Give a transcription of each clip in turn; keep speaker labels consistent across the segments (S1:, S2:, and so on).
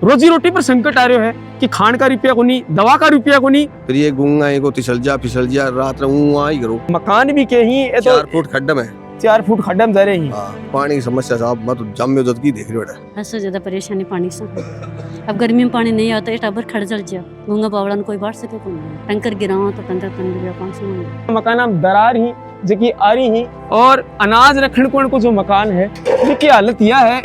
S1: रोजी रोटी पर संकट आ रहा है कि खान का रुपया को नहीं, दवा का रुपया को नहीं।
S2: फिर ये गूंगा को फिसल जा रात ही करो।
S1: मकान भी के ही
S2: 4 फुट खड्डा में
S1: 4 फुट खड्डा में जा रहे हैं।
S2: पानी की समस्या साहब मत जम जद की देख रहे हो।
S3: सबसे ज्यादा परेशानी पानी से। अब गर्मी में पानी नहीं आता है, टाबर खड़ जल जा गूंगा बावड़ा कोई बाढ़ सके को नहीं। टंकर गिराओ तो 15 रुपया 500 में
S1: मकान में दरार ही जकी आ रही ही और अनाज रखने को जो मकान है जिसकी हालत यह है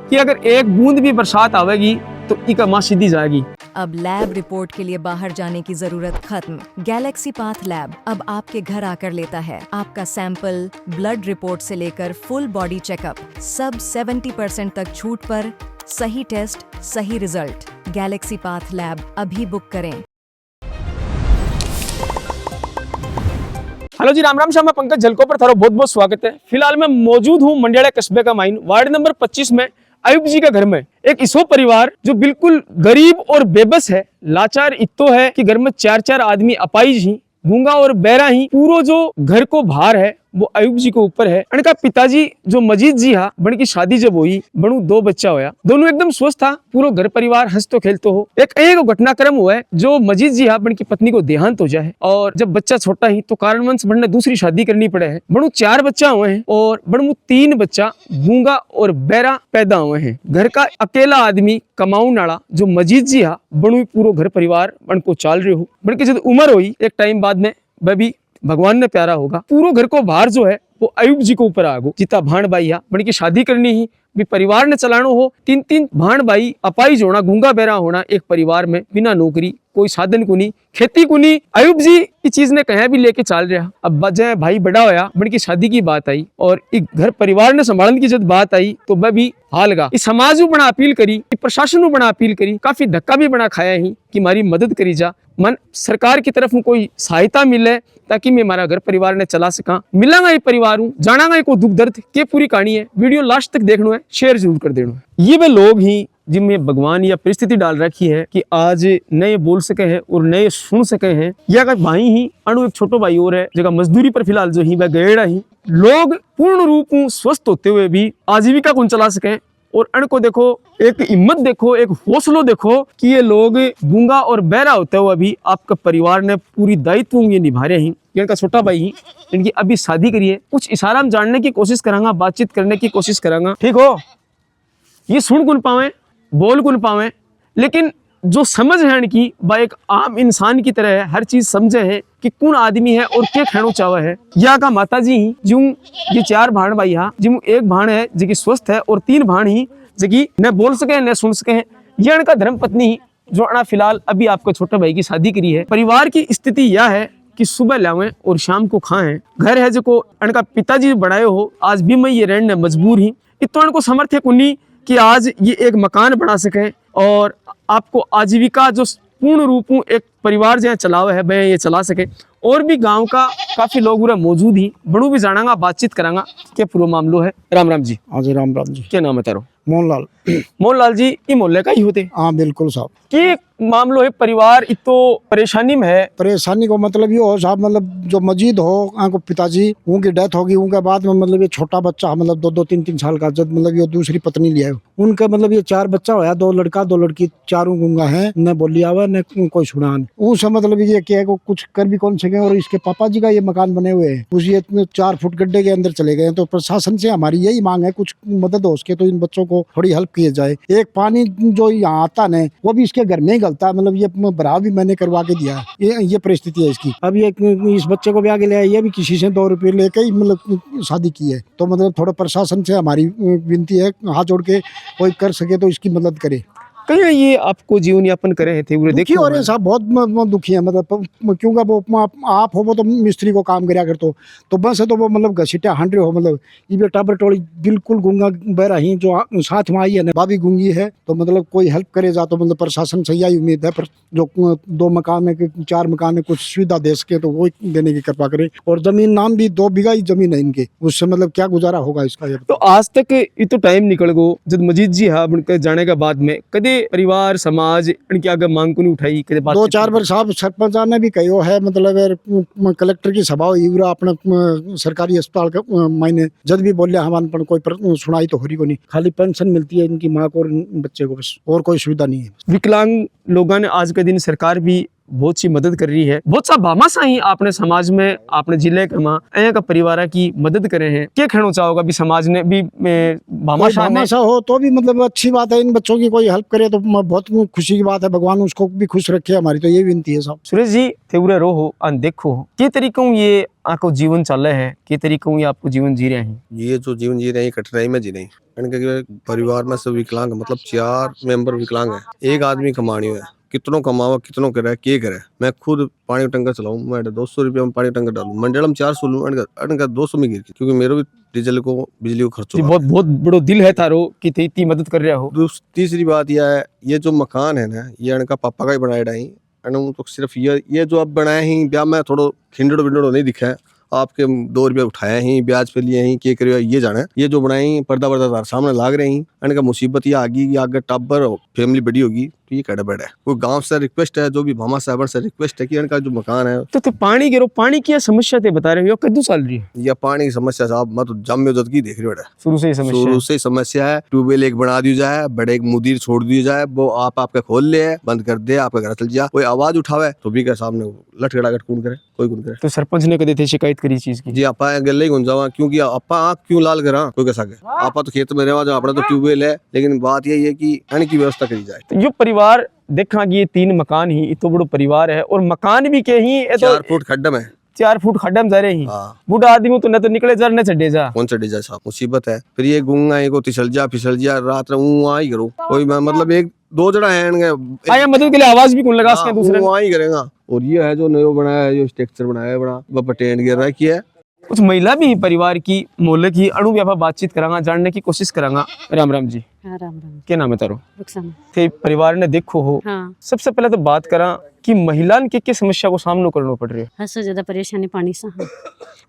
S1: कि अगर एक बूंद भी बरसात आवेगी तो इका मां सीधी जाएगी।
S4: अब लैब रिपोर्ट के लिए बाहर जाने की जरूरत खत्म। गैलेक्सी पाथ लैब अब आपके घर आकर लेता है आपका सैंपल, ब्लड रिपोर्ट से लेकर फुल बॉडी चेकअप, सब 70% तक छूट पर। सही टेस्ट, सही रिजल्ट। गैलेक्सी पाथ लैब अभी बुक करें।
S1: हेलो जी, राम राम श्याम, मैं पंकज झलको पर थारो बहुत बहुत स्वागत है। फिलहाल मैं मौजूद हूँ मंडियाला कस्बे का माइन वार्ड नंबर 25 में अयूब जी का घर में। एक इसो परिवार जो बिल्कुल गरीब और बेबस है, लाचार इतो है कि घर में 4 आदमी अपाइज ही, गूंगा और बहरा ही। पूरो जो घर को भार है वो अयूब जी के ऊपर है। इनका पिताजी जो मजीद जी हा, बन की शादी जब हुई बनू 2 बच्चा होया, दोनों एकदम स्वस्थ था, पूरा घर परिवार हंसतो खेलतो हो। एक घटनाक्रम हुआ है जो मजीद जी हा बन की पत्नी को देहांत हो जाए और जब बच्चा छोटा ही तो कारणवश बनने दूसरी शादी करनी पड़े है। बनू 4 बच्चा हुए हैं और बनू 3 बच्चा गूंगा और बहरा पैदा हुए हैं। घर का अकेला आदमी कमाऊन वाला जो मजीद जी हा बनू पूरा घर परिवार बन को चाल रहे हो। बन की जब उम्र हुई एक टाइम बाद में वह भी भगवान ने प्यारा होगा, पूरा घर को भार जो है वो अयूब जी को ऊपर आ गो। जिता भाण भाई हा बन की शादी करनी ही भी परिवार ने चलानो हो। 3 भाण भाई अपाइज होना, गूंगा बहरा होना एक परिवार में, बिना नौकरी, कोई साधन को नहीं, खेती को नहीं। अयूब जी इस चीज ने कहीं भी लेके चल रहा। अब वजह भाई बड़ा होया, बन की शादी की बात आई और एक घर परिवार ने संभालने की जब बात आई तो वह भी हाल गा। इस समाज को बना अपील करी, प्रशासन को बना अपील करी, काफी धक्का भी बना खाया ही कि हमारी मदद करी जा, मन सरकार की तरफ कोई सहायता मिले ताकि मैं हमारा घर परिवार ने चला सका। मिलांगा ये परिवार हूँ, जानागा को दुख दर्द के पूरी कहानी है। वीडियो लास्ट तक देखना है, शेयर जरूर कर देना है। ये वे लोग ही जिनमें भगवान या परिस्थिति डाल रखी है कि आज नए बोल सके हैं और नए सुन सके हैं। या अगर भाई ही अणु एक छोटो भाई और है जगह मजदूरी पर फिलहाल जो ही वह गएड़ा ही लोग पूर्ण रूप स्वस्थ होते हुए भी आजीविका को चला सके। और अण को देखो, एक हिम्मत देखो, एक हौसलो देखो कि ये लोग गूंगा और बहरा होते हुए भी आपका परिवार ने पूरी दायित्व ये निभा रहे हैं। इनका छोटा भाई ही इनकी अभी शादी करिए, कुछ इशारा में जानने की कोशिश करांगा, बातचीत करने की कोशिश करांगा, ठीक हो। ये सुन गुन पावे, बोल गुन पावे, लेकिन जो समझ है इनकी वह एक आम इंसान की तरह है। हर चीज समझे है कि कौन आदमी है और क्या खानो चावा है। या का माता जी ही जो ये 4 भाण भाई हा, जिम एक भाण है जो स्वस्थ है और 3 भाण ही जो न बोल सके न सुन सके हैं। ये इनका धर्म पत्नी ही जो अना फिलहाल अभी आपको छोटे भाई की शादी करी है। परिवार की स्थिति यह है कि सुबह लावे और शाम को खाएं। घर है जो इनका पिताजी बनाए हो, आज भी मैं ये रहने मजबूर ही। इतना इनको समर्थ है कुन्नी कि आज ये एक मकान बना सके और आपको आजीविका जो पूर्ण रूप एक परिवार जहाँ चलावा है वह ये चला सके। और भी गांव का काफी लोग मौजूद ही, बड़ू भी जानांगा, बातचीत करांगा क्या पूरा मामलो है। राम राम जी।
S5: हाँ जी, राम राम जी।
S1: क्या नाम है तारो?
S5: मोहनलाल।
S1: मोहनलाल जी, ये मोहल्ले का ही होते?
S5: हाँ बिल्कुल साहब।
S1: कि मामलो है परिवार इतो परेशानी में है।
S5: परेशानी को मतलब ये हो साहब, मतलब जो मजीद हो उनको पिताजी उनकी डेथ होगी, उनके बाद में मतलब ये छोटा बच्चा मतलब 2-3 साल का, जब मतलब ये दूसरी पत्नी लिया है उनका मतलब ये 4 बच्चा होया, 2 लड़का 2 लड़की, 4 गूंगा है, न बोली आवा न कोई सुना। उनसे मतलब ये क्या कुछ कर भी कौन सके। और इसके पापा जी का ये मकान बने हुए हैं, उस ये 4 फुट गड्ढे के अंदर चले गए। तो प्रशासन से हमारी यही मांग है कुछ मदद हो सके तो इन बच्चों को थोड़ी हेल्प किए जाए। एक पानी जो यहाँ आता है वो भी इसके घर में ही गलता है, मतलब ये भरा भी मैंने करवा के दिया है। ये परिस्थिति है इसकी। अब ये इस बच्चे को भी आगे ले आया, ये भी किसी से 2 रुपये लेके ही मतलब शादी की है। तो मतलब थोड़ा प्रशासन से हमारी विनती है, हाथ जोड़ के कोई कर सके तो इसकी मदद करे।
S1: कहीं ये आपको जीवन यापन करे थे
S5: दुखी हो रहे हैं साहब, बहुत दुखी है। मतलब क्योंकि वो आप हो वो तो मिस्त्री को काम कराया कर तो बस है तो वो मतलब घसीटा हंड्रे हो। मतलब ये बेटा बटोड़ी बिल्कुल गूंगा बहरा ही जो साथ में आई है ना, भाभी गूंगी है। तो मतलब कोई हेल्प करे जा तो मतलब प्रशासन से यही उम्मीद है। पर जो 2 मकान में 4 मकान में कुछ सुविधा दे सके तो वो देने की कृपा करे। और जमीन नाम भी 2 बीघा ही जमीन है इनके, उससे मतलब क्या गुजारा होगा इसका।
S1: तो आज तक ये तो टाइम निकल गो जब मजीद जी हाँ जाने के बाद में कदे परिवार समाज इनकी आगे मांग को नहीं उठाई कदे बात
S5: 2-4 बार साहब सरपंच ने भी कहो है मतलब कलेक्टर की सभा हुई पूरा अपने सरकारी अस्पताल का मैंने जब भी बोले हमारे पर कोई सुनाई तो हो रही को नहीं, खाली पेंशन मिलती है इनकी माँ को और बच्चे को, बस और कोई सुविधा नहीं है।
S1: विकलांग लोगों ने आज के दिन सरकार भी बहुत सी मदद कर रही है। बहुत सा भामाशा ही आपने समाज में आपने जिले का परिवार की मदद करे हैं। क्या कहना चाहोगा भी समाज ने भी भामाशा ने
S5: भामाशा हो तो भी मतलब अच्छी बात है, इन बच्चों की कोई हेल्प करे तो बहुत खुशी की बात है, भगवान उसको भी खुश रखे, हमारी तो ये विनती है साहब।
S1: सुरेश जी तेरे रो अन देखो के तरीकों ये आपको जीवन चल रहा है, के तरीकों ये आपको जीवन जी रहे हैं।
S2: ये जो जीवन जी रहे हैं कठिनाई में जी रहे हैं। इनके परिवार में सब विकलांग मतलब 4 मेंबर विकलांग है, एक आदमी कमानी है, कितनों कमावा कितनों करे के करे। मैं खुद पानी टंकर चलाऊं, मैं 200 रुपया में पानी टंकर डालूं, मंडलम 400 लूं, अनका 200 में गिर क्योंकि मेरे भी डीजल को बिजली को खर्च
S1: बहुत बहुत बड़ो दिल है तारो कि इतनी मदद कर रहा हो।
S2: तीसरी बात यह है, ये जो मकान है ना ये इनका पापा का ही बनाया डाई, तो सिर्फ ये जो अब बनाए ही ब्याह में थोड़ा खिंडड़ो बिंडड़ो नहीं दिखा है, आपके 2 रुपया उठाया ही ब्याज पे लिए ही के करियो ये जाने। ये जो बनाई पर्दा वर्दा सामने लाग रहे हैं, इनका मुसीबत ये आगे आगे टब्बर फैमिली बड़ी होगी तो ये कड़ा बड़ा है। कोई गांव से रिक्वेस्ट है, जो भी भामा साहब से रिक्वेस्ट है कि इनका जो मकान है
S1: तो पानी गिरो, पानी की समस्या ते बता रहे हो कद्दू चल रही है।
S2: या पानी की समस्या साहब मैं तो जम में की देख रही हूँ,
S1: शुरू से ही
S2: समस्या है। ट्यूबवेल एक बना दी जाए, बड़े एक मुदीर छोड़ दी जाए, वो आपका खोल ले बंद कर दे, आपका घर चल जाए, कोई आवाज उठावे तो भी के सामने लटखड़ागट कौन करे, कोई कौन करे।
S1: तो सरपंच ने कदे थे शिकायत करी चीज की?
S2: जी आपा गले ही गुन जावा, क्योंकि आपा आँख क्यों लाल करा कोई कैसा के, आपा तो खेत में रहवा, जो अपना तो ट्यूबवेल है, लेकिन बात यही है कि अन्न की व्यवस्था करी जाए।
S1: तो यो परिवार देखा कि ये 3 मकान ही इतो बड़ो परिवार है और मकान भी के ही
S2: 4 फुट खड्डा में
S1: 4 फुट खड्डा में जा रहे ही।
S2: हाँ।
S1: बूढ़ा आदमी तो न तो निकले जा न चढ़े जा,
S2: कौन चढ़े जा साहब, मुसीबत है। फिर ये गुंगा को फिसल जा रात वहाँ ही करो, कोई मतलब 1-2 जड़ा है
S1: आया मदद के लिए आवाज भी कौन लगा सके दूसरे
S2: वहाँ ही करेगा। और ये है जो नयो बनाया है, जो स्ट्रक्चर बनाया है बड़ा, वह टेंट गिर रहा है किया है।
S1: कुछ महिला भी परिवार की मोहल्ले की अणु व्यापा बातचीत करांगा, जानने की कोशिश करांगा। राम राम जी।
S3: हाँ राम राम।
S1: क्या नाम है तारो?
S3: रुखसाना।
S1: थे परिवार ने देखो हो।
S3: हाँ।
S1: सबसे पहले तो बात करा कि महिलान के समस्या को सामना करना पड़ रही है।
S3: हद से ज्यादा परेशानी पानी से। हाँ।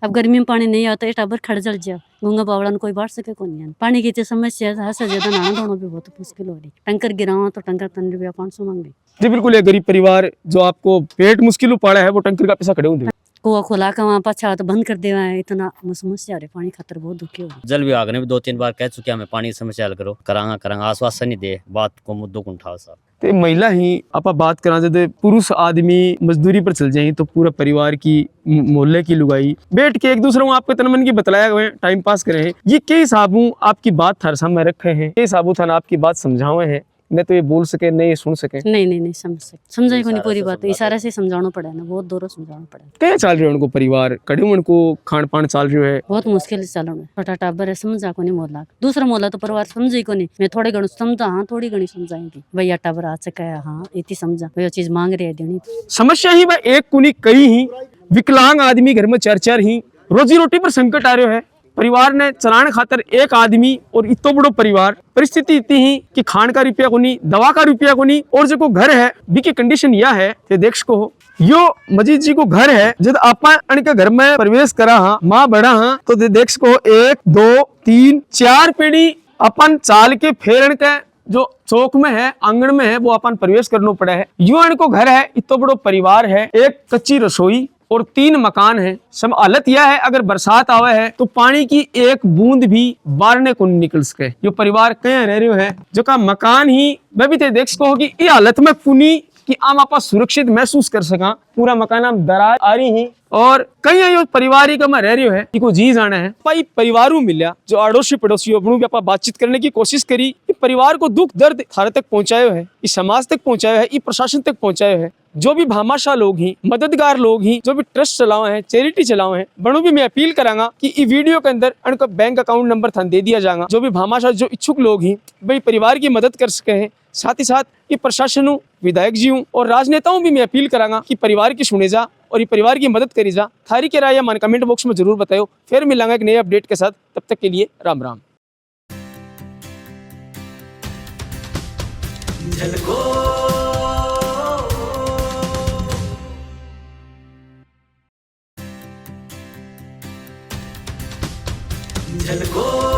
S3: अब गर्मी में पानी नहीं आता, टाबर खड़ जल जाओ, गूंगा बावड़ा कोई बाढ़ सके कौन नहीं। पानी की समस्या हद से ज्यादा नहाना धोना भी बहुत मुश्किल हो रही। टंकर गिराओ तो टंकर 15 रुपया 500 मांगे।
S1: जी बिल्कुल, ये गरीब परिवार जो आपको पेट मुश्किल पड़ा है वो टंकर का पैसा खड़े होंगे।
S3: कुआ खोला का वहाँ पाछा तो बंद कर देवा है, इतना समस्या है पानी खातर बहुत दुखी हो।
S6: जल विभाग ने भी 2-3 बार कह चुके हमें पानी की समस्या हल करो, करांगा आश्वासन नहीं दे, बात को मुद्दों को उठाओ साहब।
S1: तो महिला ही आप बात करा जब पुरुष आदमी मजदूरी पर चल जाए तो पूरा परिवार की मोहल्ले की लुगाई बैठ के एक दूसरे को आपके तन मन की बतलाया हुए टाइम पास करे। ये कई साबू आपकी बात थार सामने रखे हैं, कई साबू थान आपकी बात समझावे हैं, न तो ये बोल सके न ये सुन सके।
S3: नहीं समझ सके, समझाई को नहीं पूरी बात, इशारे से समझाना पड़ा ना, बहुत दूर समझाना पड़ा।
S1: क्या चल रहे उनको परिवार कड़े उनको खान पान चल रही है,
S3: बहुत मुश्किल से चल रहा है। छोटा टाबर है, समझा को नहीं मोहल्ला, दूसरा मोहल्ला तो परिवार समझे को नहीं। मैं थोड़े घणो समझा, हाँ थोड़ी घनी समझाएंगी, भैया टाबर आ सका है, हाँ इतनी समझा, वो चीज मांग रहे है देनी।
S1: समस्या ही भाई एक कुनी कई ही विकलांग आदमी घर में 4-4 ही, रोजी रोटी पर संकट आ रहा है। परिवार ने चलाने खातर एक आदमी और इतो बड़ो परिवार, परिस्थिति इतनी ही कि खान का रुपया को नहीं, दवा का रुपया को नहीं, और जो घर है बिकी कंडीशन यह है कि देख सको यो मजीद जी को घर है, जब आपा अनके घर में प्रवेश करा हाँ माँ बड़ा हाँ तो देख सको 1 2 3 4 पीढ़ी अपन चाल के फेरन के जो चौक में है आंगन में है वो अपन प्रवेश करना पड़ा है। यो इनको घर है, इतो बड़ो परिवार है, एक कच्ची रसोई और 3 मकान है। सब हालत यह है अगर बरसात आवे है तो पानी की एक बूंद भी बारने को नहीं निकल सके। जो परिवार कहीं रह रहे है जो का मकान ही मैं भी देख सको कि ये हालत में कुनी कि आम आप सुरक्षित महसूस कर सका। पूरा मकान आम दरार आ रही है और कई यो परिवार ही का मैं रह रही है कि को जी जाना है। भाई परिवारों मिला जो अड़ोसी पड़ोसी अपनों भी बातचीत करने की कोशिश करी, परिवार को दुख दर्द थारे तक पहुंचायो है, इस समाज तक पहुंचायो है, इस प्रशासन तक पहुंचायो है। जो भी भामाशाह लोग ही, मददगार लोग ही, जो भी ट्रस्ट चलाओ हैं, चैरिटी चलाओ हैं, बड़ों भी मैं अपील करांगा कि इस वीडियो के अंदर उनका बैंक अकाउंट नंबर थान दे दिया जाएगा। जो भी भामाशाह जो इच्छुक लोग ही भाई परिवार की मदद कर सके हैं, साथ ही साथ ये प्रशासन विधायक जी और राजनेताओं भी मैं अपील करांगा कि परिवार की सुने जा और ये परिवार की मदद करी जा। थारी के राय मन कमेंट बॉक्स में जरूर बताओ। फिर मिलांगा एक नए अपडेट के साथ, तब तक के लिए राम राम।
S7: झलको